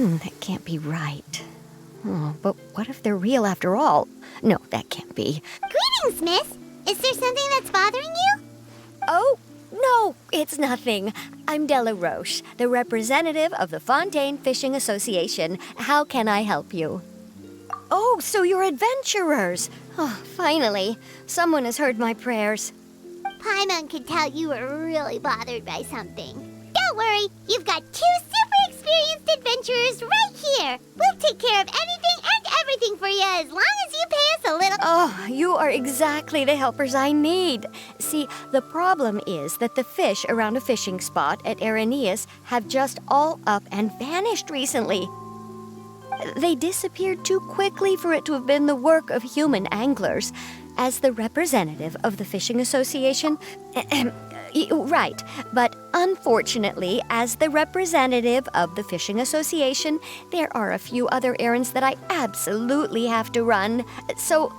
That can't be right. Oh, but what if they're real after all? No, that can't be. Greetings, miss. Is there something that's bothering you? Oh, no, it's nothing. I'm Della Roche, the representative of the Fontaine Fishing Association. How can I help you? Oh, so you're adventurers. Oh, finally. Someone has heard my prayers. Paimon could tell you were really bothered by something. Don't worry, you've got 2 super experienced adventurers right here. We'll take care of anything and everything for you as long as you pay us a little. Oh, you are exactly the helpers I need. See, the problem is that the fish around a fishing spot at Irenaeus have just all up and vanished recently. They disappeared too quickly for it to have been the work of human anglers. As the representative of the Fishing Association, right, but unfortunately, as the representative of the Fishing Association, there are a few other errands that I absolutely have to run. So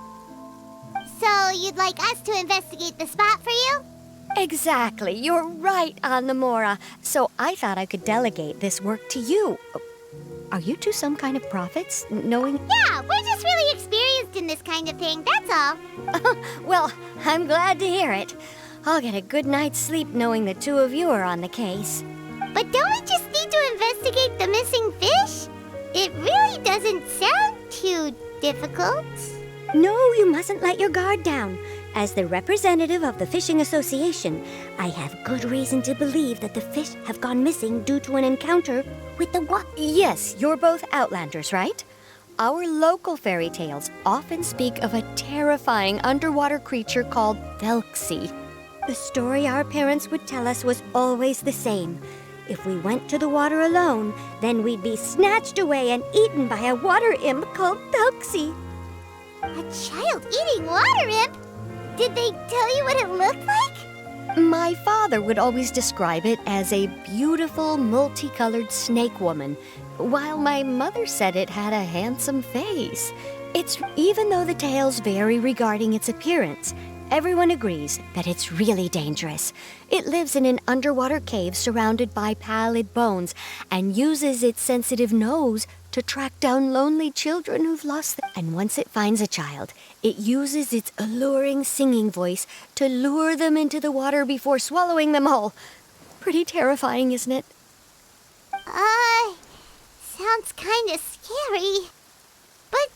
you'd like us to investigate the spot for you? Exactly, you're right, Anamora. So I thought I could delegate this work to you. Are you two some kind of prophets, knowing? Yeah, we're just really experienced in this kind of thing, that's all. Well, I'm glad to hear it. I'll get a good night's sleep knowing the two of you are on the case. But don't we just need to investigate the missing fish? It really doesn't sound too difficult. No, you mustn't let your guard down. As the representative of the Fishing Association, I have good reason to believe that the fish have gone missing due to an encounter with the what? Yes, you're both Outlanders, right? Our local fairy tales often speak of a terrifying underwater creature called Thelxie. The story our parents would tell us was always the same. If we went to the water alone, then we'd be snatched away and eaten by a water imp called Thelxie. A child-eating water imp? Did they tell you what it looked like? My father would always describe it as a beautiful, multicolored snake woman, while my mother said it had a handsome face. Even though the tales vary regarding its appearance, everyone agrees that it's really dangerous. It lives in an underwater cave surrounded by pallid bones and uses its sensitive nose to track down lonely children who've lost them. And once it finds a child, it uses its alluring singing voice to lure them into the water before swallowing them whole. Pretty terrifying, isn't it? Sounds kinda scary. But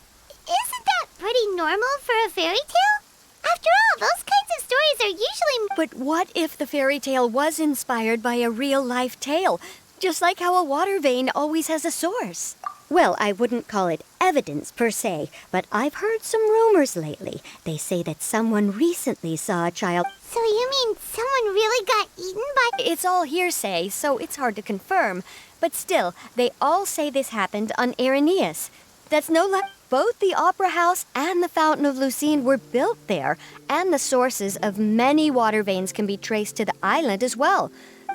isn't that pretty normal for a fairy tale? After all, those kinds of stories are usually... But what if the fairy tale was inspired by a real-life tale? Just like how a water vein always has a source. Well, I wouldn't call it evidence per se, but I've heard some rumors lately. They say that someone recently saw a child. So you mean someone really got eaten by... It's all hearsay, so it's hard to confirm. But still, they all say this happened on Irenaeus. That's no luck. Both the Opera House and the Fountain of Lucine were built there, and the sources of many water veins can be traced to the island as well.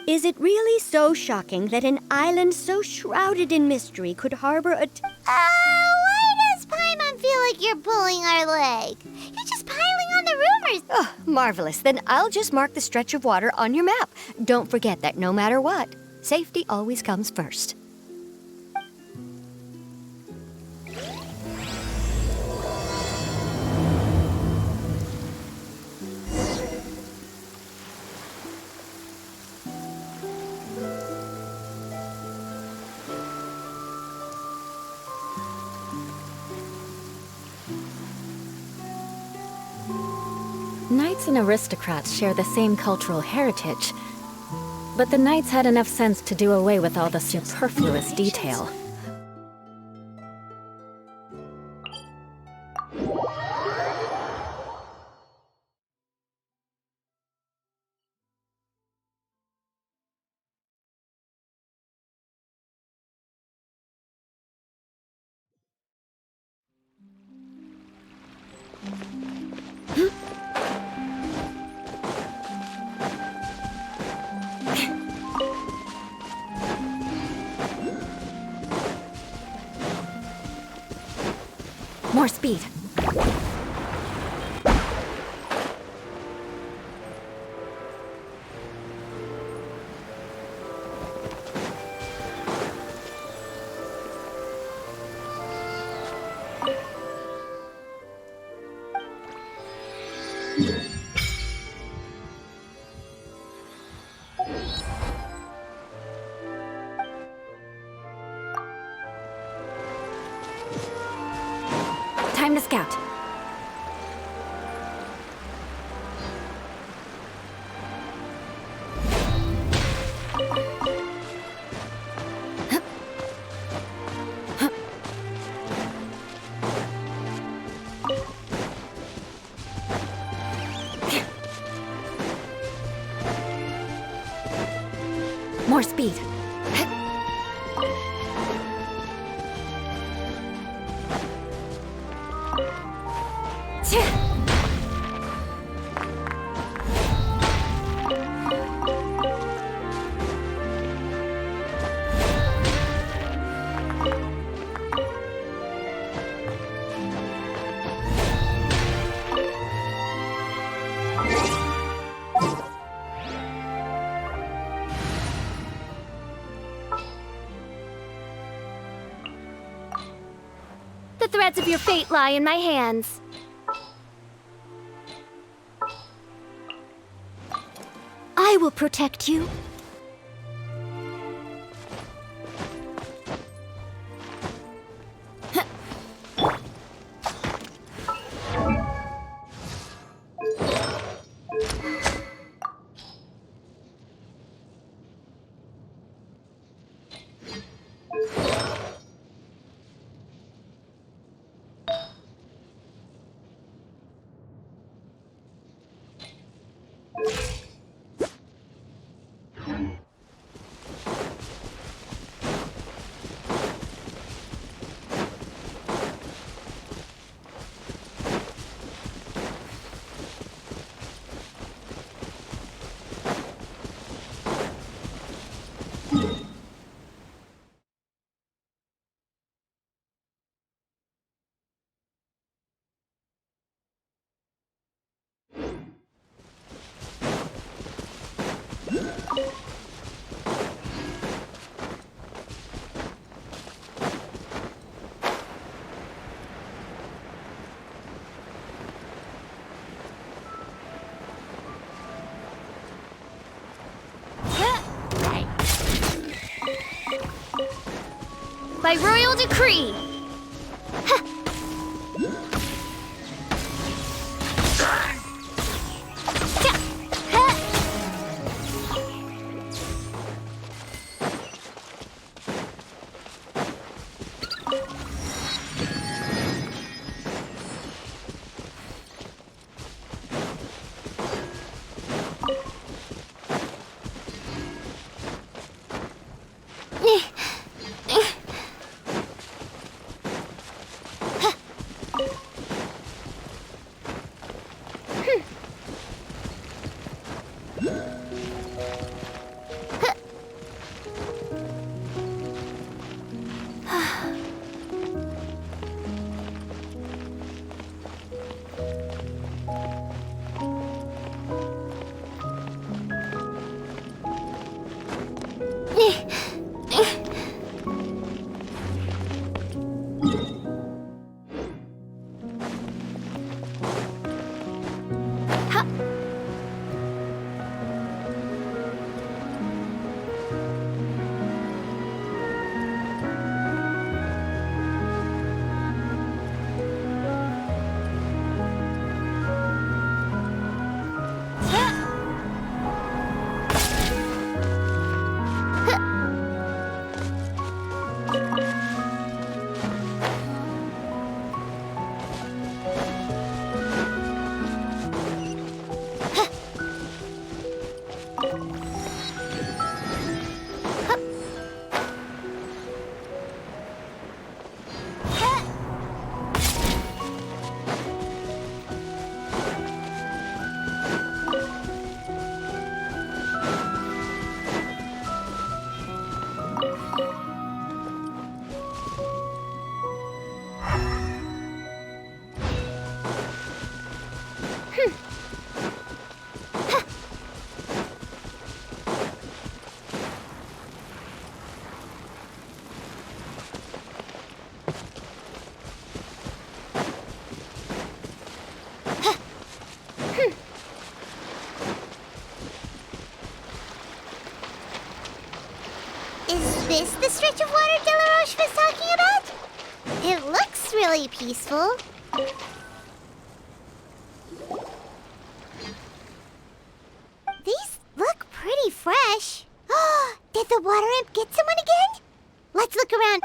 Is it really so shocking that an island so shrouded in mystery could harbor a... Why does Paimon feel like you're pulling our leg? You're just piling on the rumors. Oh, marvelous. Then I'll just mark the stretch of water on your map. Don't forget that no matter what, safety always comes first. Knights and aristocrats share the same cultural heritage, but the knights had enough sense to do away with all the superfluous detail. More speed. More speed. The threads of your fate lie in my hands. I will protect you. By royal decree. Is this the stretch of water Delaroche was talking about? It looks really peaceful. These look pretty fresh. Oh, did the water imp get someone again? Let's look around.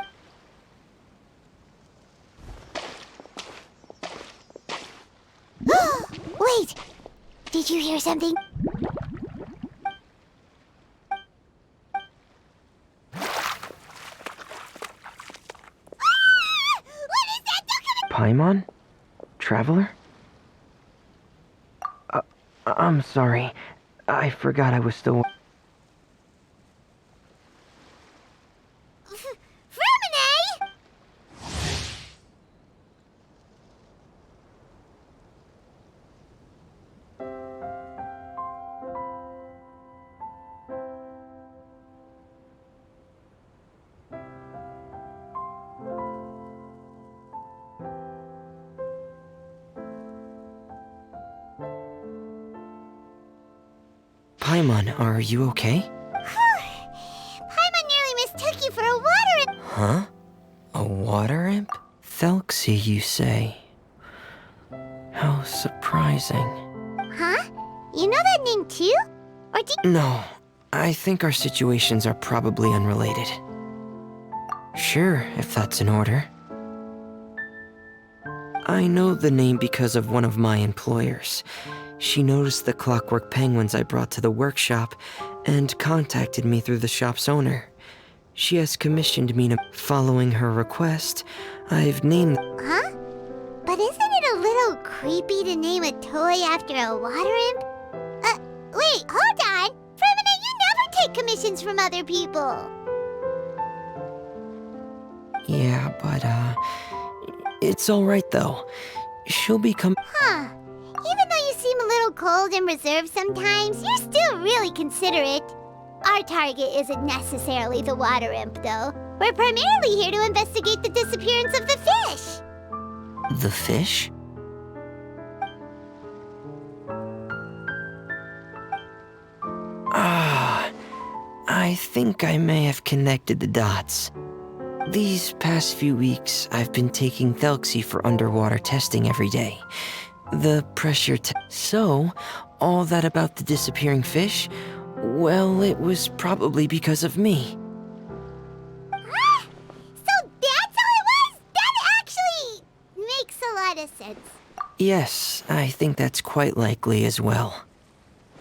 Wait, did you hear something? traveler? I'm sorry. I forgot I was still... Fremine! Paimon, are you okay? Paimon nearly mistook you for a water... Huh? A water imp? Thelxie, you say? How surprising. Huh? You know that name too? Or do you... No, I think our situations are probably unrelated. Sure, if that's in order. I know the name because of one of my employers. She noticed the clockwork penguins I brought to the workshop and contacted me through the shop's owner. She has commissioned me to... Following her request, I've named... Huh? But isn't it a little creepy to name a toy after a water imp? Wait, hold on! Fremine, you never take commissions from other people! Yeah, but, it's alright though. She'll become... Huh. Even though you seem a little cold and reserved sometimes, you're still really considerate. Our target isn't necessarily the water imp, though. We're primarily here to investigate the disappearance of the fish. The fish? Ah, I think I may have connected the dots. These past few weeks, I've been taking Thelxie for underwater testing every day. The pressure So, all that about the disappearing fish? Well, it was probably because of me. So that's all it was? That actually makes a lot of sense. Yes, I think that's quite likely as well.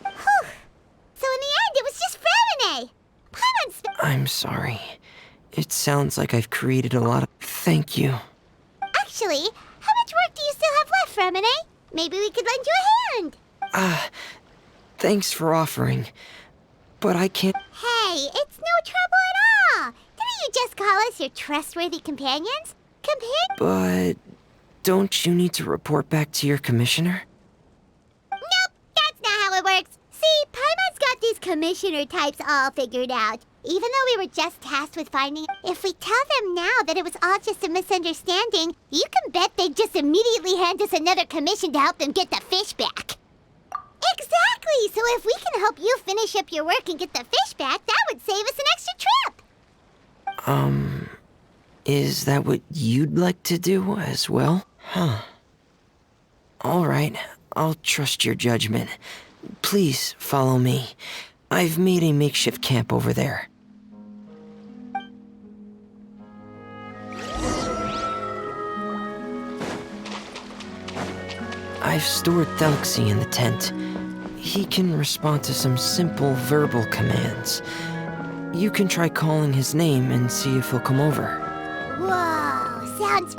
Whew. So in the end, it was just Fremine. Paimon's... I'm sorry. It sounds like I've created a lot of... Thank you. Actually, how much work do you still have left, Fremine? Maybe we could lend you a hand. Thanks for offering. But I can't... Hey, it's no trouble at all. Didn't you just call us your trustworthy companions? But... don't you need to report back to your commissioner? Nope, that's not how it works. See, Paimon's got these commissioner types all figured out. Even though we were just tasked with finding... If we tell them now that it was all just a misunderstanding, you can bet they'd just immediately hand us another commission to help them get the fish back. Exactly! So if we can help you finish up your work and get the fish back, that would save us an extra trip! Is that what you'd like to do as well? Huh. Alright, I'll trust your judgment. Please follow me. I've made a makeshift camp over there. I've stored Thelxie in the tent. He can respond to some simple verbal commands. You can try calling his name and see if he'll come over. Whoa, sounds...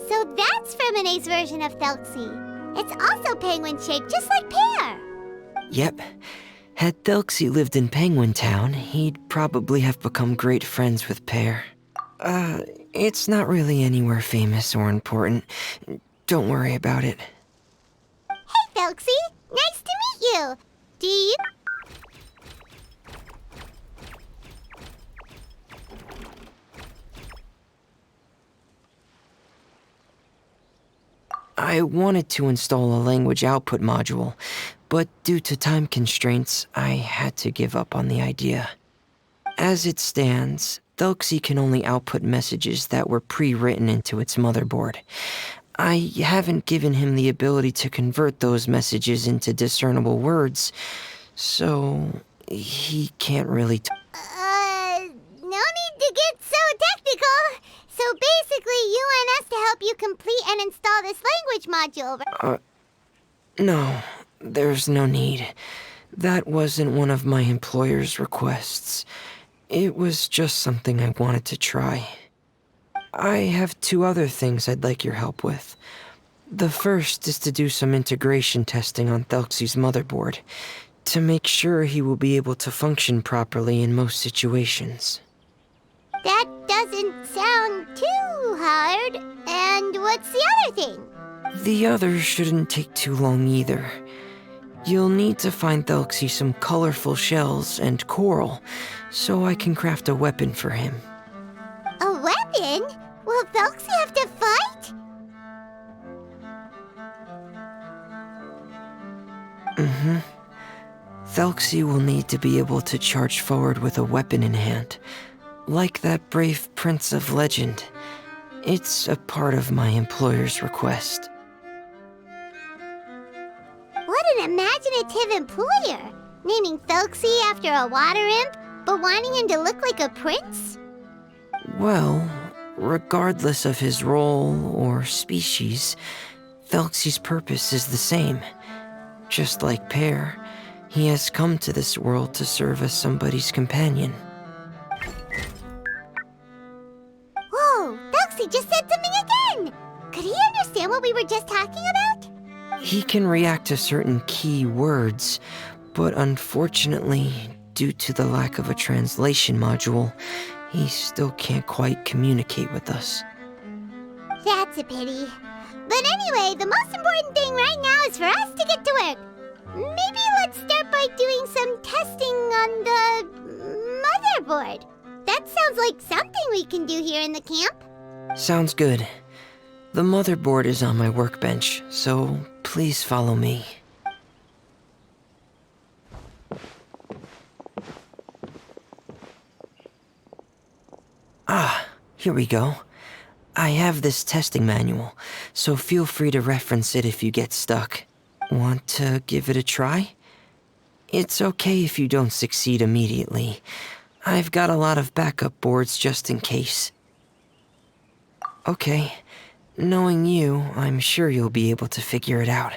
So that's Fremine's version of Thelxie. It's also penguin-shaped, just like Pear. Yep. Had Thelxie lived in Penguin Town, he'd probably have become great friends with Pear. It's not really anywhere famous or important. Don't worry about it. Hey, Thelxie! Nice to meet you! Do you... I wanted to install a language output module, but due to time constraints, I had to give up on the idea. As it stands, Thelxie can only output messages that were pre-written into its motherboard. I haven't given him the ability to convert those messages into discernible words, so he can't really No need to get so technical. So basically, you want us to help you complete and install this language module. No, there's no need. That wasn't one of my employer's requests. It was just something I wanted to try. I have 2 other things I'd like your help with. The first is to do some integration testing on Thelxie's motherboard, to make sure he will be able to function properly in most situations. That doesn't sound too hard. And what's the other thing? The other shouldn't take too long either. You'll need to find Thelxie some colorful shells and coral, so I can craft a weapon for him. A weapon? Will Thelxie have to fight? Thelxie will need to be able to charge forward with a weapon in hand, like that brave prince of legend. It's a part of my employer's request. What an imaginative employer! Naming Thelxie after a water imp, but wanting him to look like a prince? Well, regardless of his role or species, Thelxie's purpose is the same. Just like Pear, he has come to this world to serve as somebody's companion. Whoa, Thelxie just said something again! Could he understand what we were just talking about? He can react to certain key words, but unfortunately, due to the lack of a translation module, he still can't quite communicate with us. That's a pity. But anyway, the most important thing right now is for us to get to work. Maybe let's start by doing some testing on the motherboard. That sounds like something we can do here in the camp. Sounds good. The motherboard is on my workbench, so please follow me. Ah, here we go. I have this testing manual, so feel free to reference it if you get stuck. Want to give it a try? It's okay if you don't succeed immediately. I've got a lot of backup boards just in case. Okay, knowing you, I'm sure you'll be able to figure it out.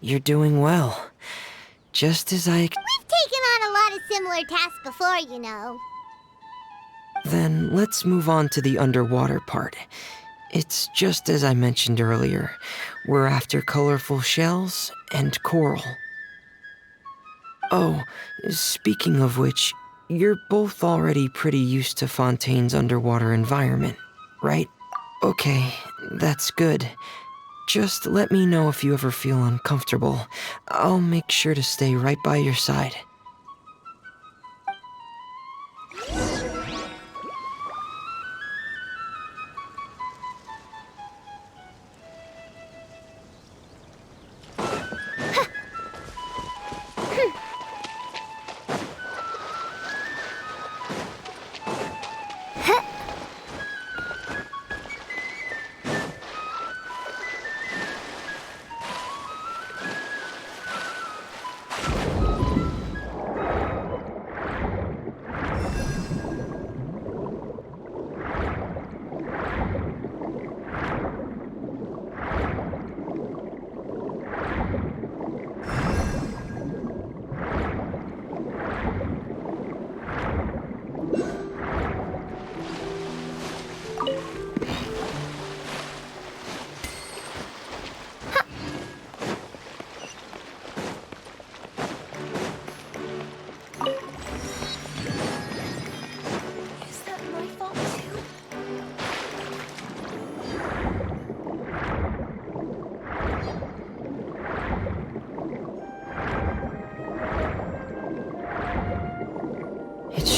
You're doing well. Just as I... We've taken on a lot of similar tasks before, you know. Then let's move on to the underwater part. It's just as I mentioned earlier. We're after colorful shells and coral. Oh, speaking of which, you're both already pretty used to Fontaine's underwater environment, right? Okay, that's good. Just let me know if you ever feel uncomfortable. I'll make sure to stay right by your side.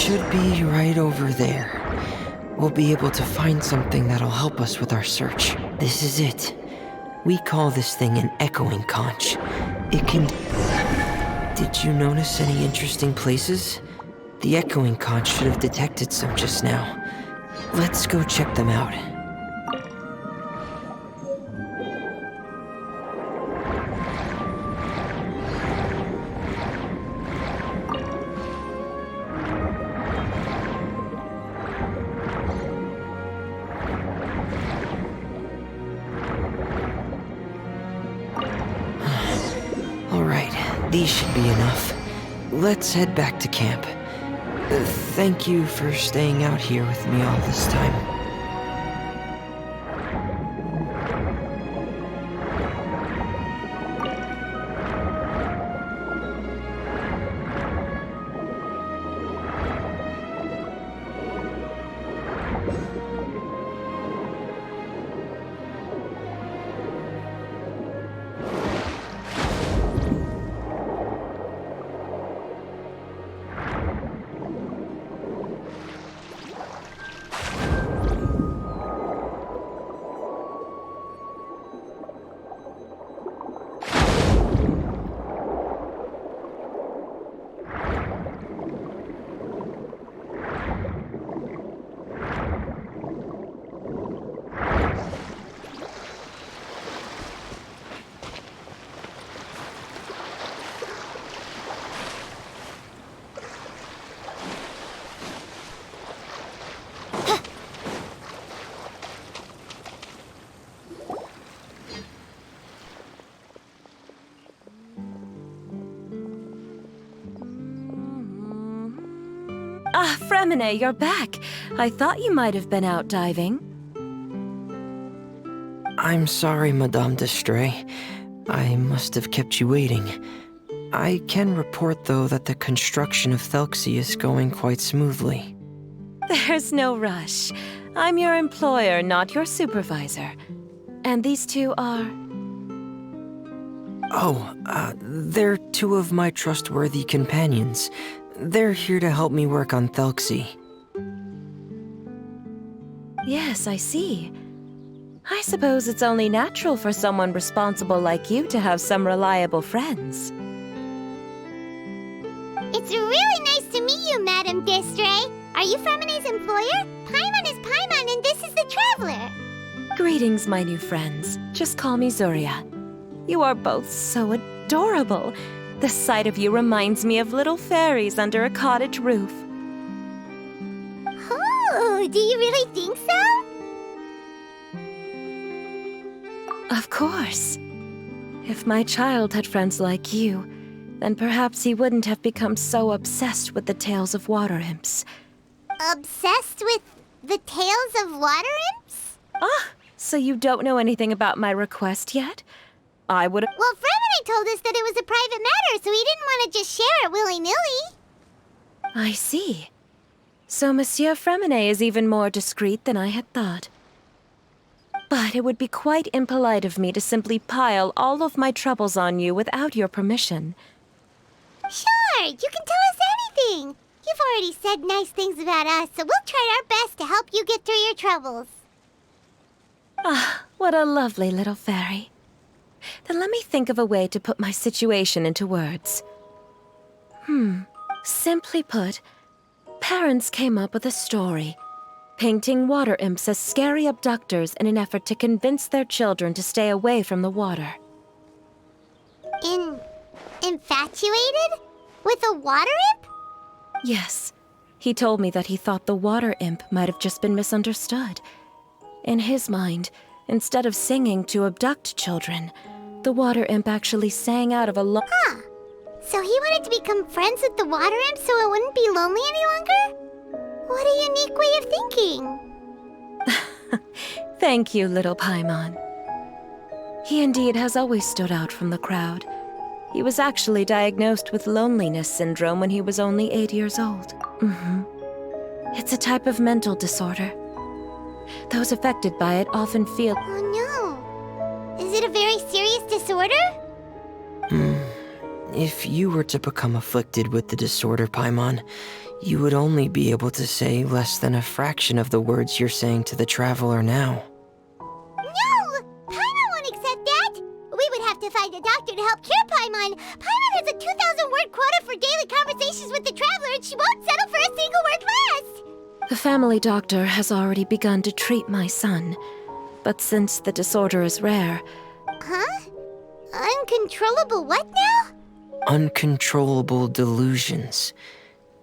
should be right over there. We'll be able to find something that'll help us with our search. This is it. We call this thing an echoing conch. It can... Did you notice any interesting places? The echoing conch should have detected some just now. Let's go check them out. These should be enough. Let's head back to camp. Thank you for staying out here with me all this time. Ah, Fremine, you're back. I thought you might have been out diving. I'm sorry, Madame d'Estray. I must have kept you waiting. I can report, though, that the construction of Thelxie is going quite smoothly. There's no rush. I'm your employer, not your supervisor. And these two are... They're two of my trustworthy companions. They're here to help me work on Thelxie. Yes, I see. I suppose it's only natural for someone responsible like you to have some reliable friends. It's really nice to meet you, Madame d'Estray. Are you Fremine's employer? Paimon is Paimon, and this is the Traveler. Greetings, my new friends. Just call me Zuria. You are both so adorable. The sight of you reminds me of little fairies under a cottage roof. Oh, do you really think so? Of course. If my child had friends like you, then perhaps he wouldn't have become so obsessed with the tales of water imps. Obsessed with the tales of water imps? Ah, so you don't know anything about my request yet? I would have... Well, Fremine told us that it was a private matter, so he didn't want to just share it willy-nilly. I see. So Monsieur Fremine is even more discreet than I had thought. But it would be quite impolite of me to simply pile all of my troubles on you without your permission. Sure, you can tell us anything. You've already said nice things about us, so we'll try our best to help you get through your troubles. Ah, what a lovely little fairy. Then let me think of a way to put my situation into words. Simply put, parents came up with a story, painting water imps as scary abductors in an effort to convince their children to stay away from the water. Infatuated? With a water imp? Yes. He told me that he thought the water imp might have just been misunderstood. In his mind, instead of singing to abduct children, the water imp actually sang out of a Huh. So he wanted to become friends with the water imp so it wouldn't be lonely any longer? What a unique way of thinking. Thank you, little Paimon. He indeed has always stood out from the crowd. He was actually diagnosed with loneliness syndrome when he was only 8 years old. It's a type of mental disorder. Those affected by it often feel... Oh no. Is it a very serious disorder? if you were to become afflicted with the disorder, Paimon, you would only be able to say less than a fraction of the words you're saying to the traveler now. No! Paimon won't accept that! We would have to find a doctor to help cure Paimon. Paimon has a 2,000-word quota for daily conversations with the traveler, and she won't settle for a single word less! The family doctor has already begun to treat my son, but since the disorder is rare... Huh? Uncontrollable what now? Uncontrollable delusions.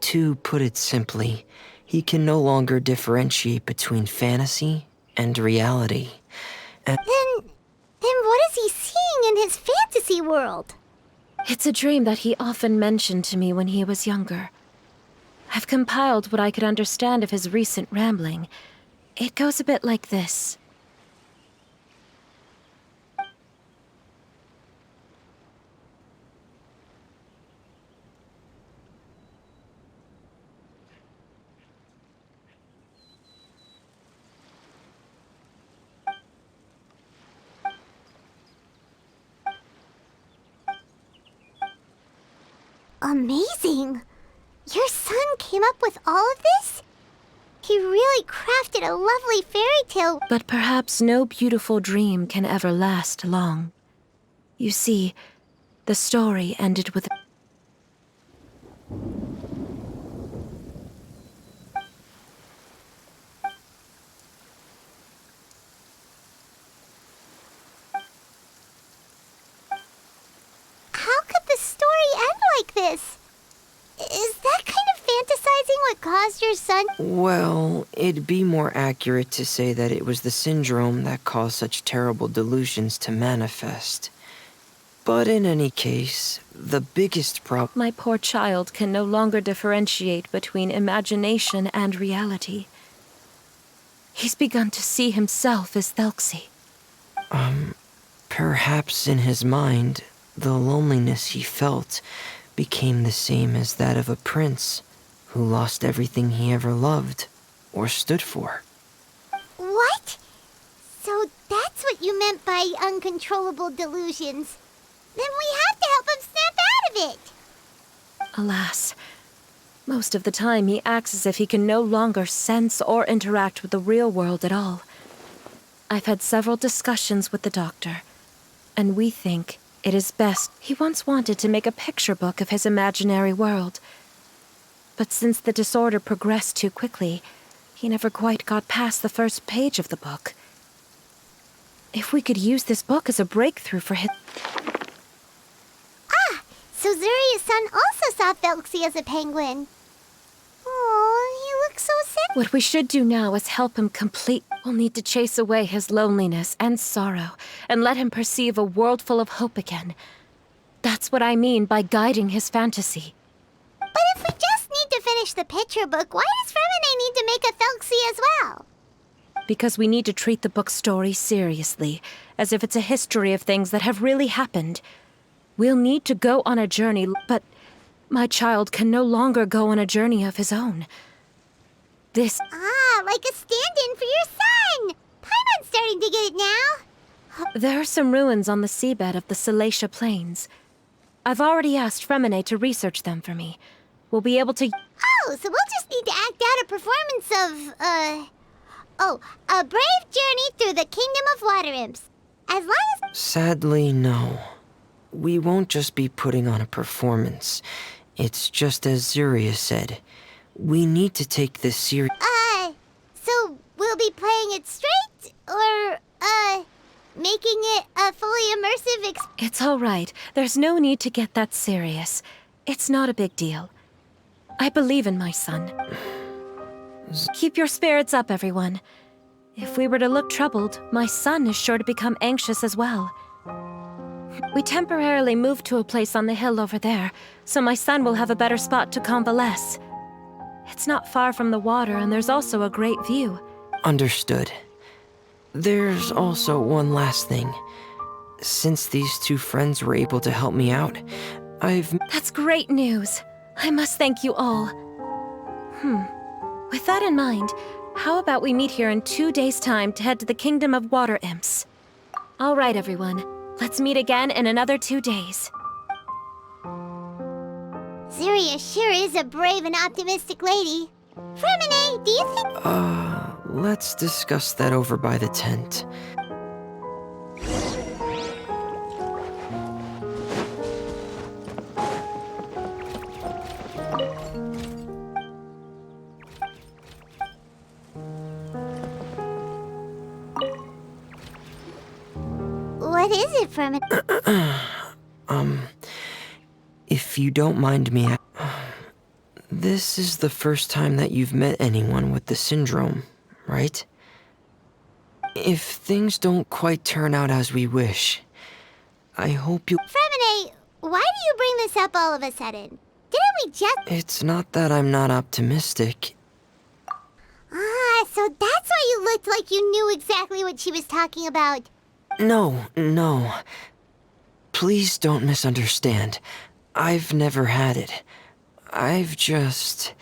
To put it simply, he can no longer differentiate between fantasy and reality. Then what is he seeing in his fantasy world? It's a dream that he often mentioned to me when he was younger. I've compiled what I could understand of his recent rambling. It goes a bit like this. Amazing! Your son came up with all of this? He really crafted a lovely fairy tale. But perhaps no beautiful dream can ever last long. You see, the story ended with... How could the story end like this? Is that kind of fantasizing what caused your son? Well, it'd be more accurate to say that it was the syndrome that caused such terrible delusions to manifest. But in any case, the biggest problem... My poor child can no longer differentiate between imagination and reality. He's begun to see himself as Thelxie. Perhaps in his mind, the loneliness he felt became the same as that of a prince who lost everything he ever loved or stood for. What? So that's what you meant by uncontrollable delusions. Then we have to help him snap out of it. Alas, most of the time he acts as if he can no longer sense or interact with the real world at all. I've had several discussions with the doctor, and we think it is best. He once wanted to make a picture book of his imaginary world. But since the disorder progressed too quickly, he never quite got past the first page of the book. If we could use this book as a breakthrough for his... Ah! So Zuria's son also saw Thelxie as a penguin. Oh, he looks so sad. What we should do now is help him complete... We'll need to chase away his loneliness and sorrow, and let him perceive a world full of hope again. That's what I mean by guiding his fantasy. But if we just need to finish the picture book, why does Fremine need to make a Thelxie as well? Because we need to treat the book's story seriously, as if it's a history of things that have really happened. We'll need to go on a journey, but my child can no longer go on a journey of his own. This... Ah, like a stand-in for your son! Paimon's starting to get it now. There are some ruins on the seabed of the Salacia Plains. I've already asked Fremine to research them for me. We'll be able to... Oh, so we'll just need to act out a performance of, a brave journey through the kingdom of water imps. As long as... Sadly, no. We won't just be putting on a performance. It's just as Zuria said. We need to take this serious... So we'll be playing it straight? Or, making it a fully immersive It's all right. There's no need to get that serious. It's not a big deal. I believe in my son. Keep your spirits up, everyone. If we were to look troubled, my son is sure to become anxious as well. We temporarily moved to a place on the hill over there, so my son will have a better spot to convalesce. It's not far from the water, and there's also a great view. Understood. There's also one last thing. Since these two friends were able to help me out, That's great news. I must thank you all. With that in mind, how about we meet here in 2 days' time to head to the Kingdom of Water Imps? All right, everyone. Let's meet again in another 2 days. Syria sure is a brave and optimistic lady. Fremine, do you think... Let's discuss that over by the tent. What is it, Fremine? If you don't mind me, this is the first time that you've met anyone with the syndrome, right? If things don't quite turn out as we wish, I hope you... Fremine, why do you bring this up all of a sudden? Didn't we just... It's not that I'm not optimistic. Ah, so that's why you looked like you knew exactly what she was talking about. No. Please don't misunderstand. I've never had it. I've just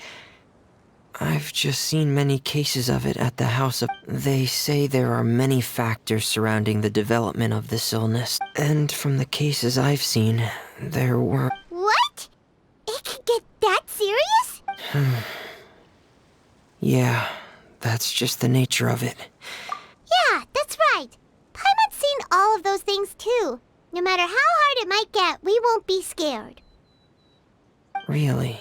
seen many cases of it at the house of... They say there are many factors surrounding the development of this illness. And from the cases I've seen, there were... What? It could get that serious? Yeah, that's just the nature of it. Yeah, that's right. Paimon's seen all of those things too. No matter how hard it might get, we won't be scared. Really?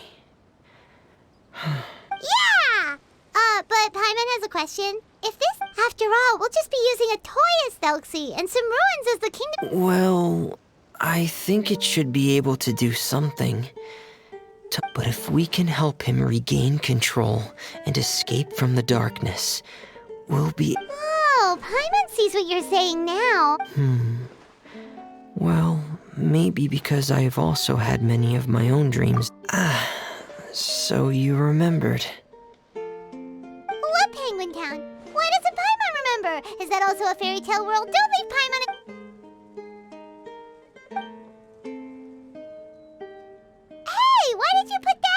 Yeah! But Paimon has a question. If this, after all, we'll just be using a toy as Thelxie and some ruins as the kingdom... Well, I think it should be able to do something. But if we can help him regain control and escape from the darkness, we'll be... Oh, Paimon sees what you're saying now. Well, maybe because I've also had many of my own dreams. So you remembered. What Penguin Town? Why doesn't Paimon remember? Is that also a fairy tale world? Don't leave Paimon... Hey, why did you put that...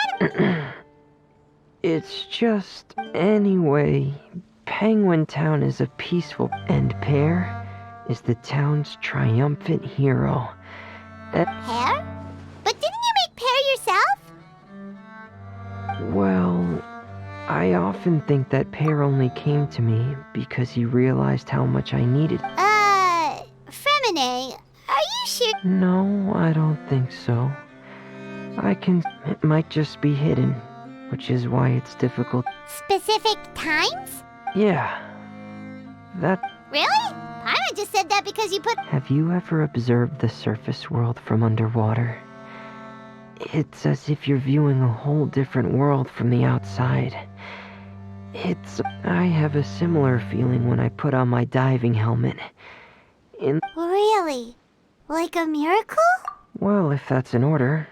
It's just... Anyway, Penguin Town is a peaceful... And Pear is the town's triumphant hero. Pear? But didn't you make Pear yourself? Well, I often think that Pear only came to me because he realized how much I needed. Fremine, are you sure? No, I don't think so. It might just be hidden, which is why it's difficult. Specific times? Yeah. That... Really? Paimon just said that because you put... Have you ever observed the surface world from underwater? It's as if you're viewing a whole different world from the outside. I have a similar feeling when I put on my diving helmet. Really? Like a miracle? Well, if that's in order.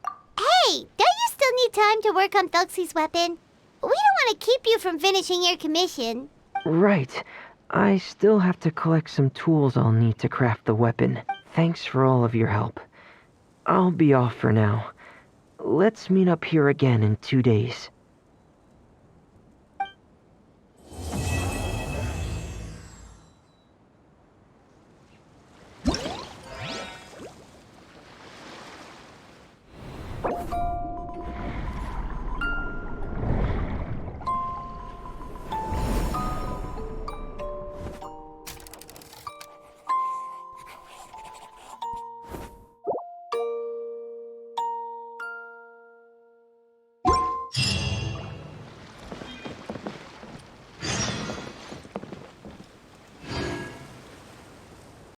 Hey, don't you still need time to work on Thelxie's weapon? We don't want to keep you from finishing your commission. Right. I still have to collect some tools I'll need to craft the weapon. Thanks for all of your help. I'll be off for now. Let's meet up here again in 2 days.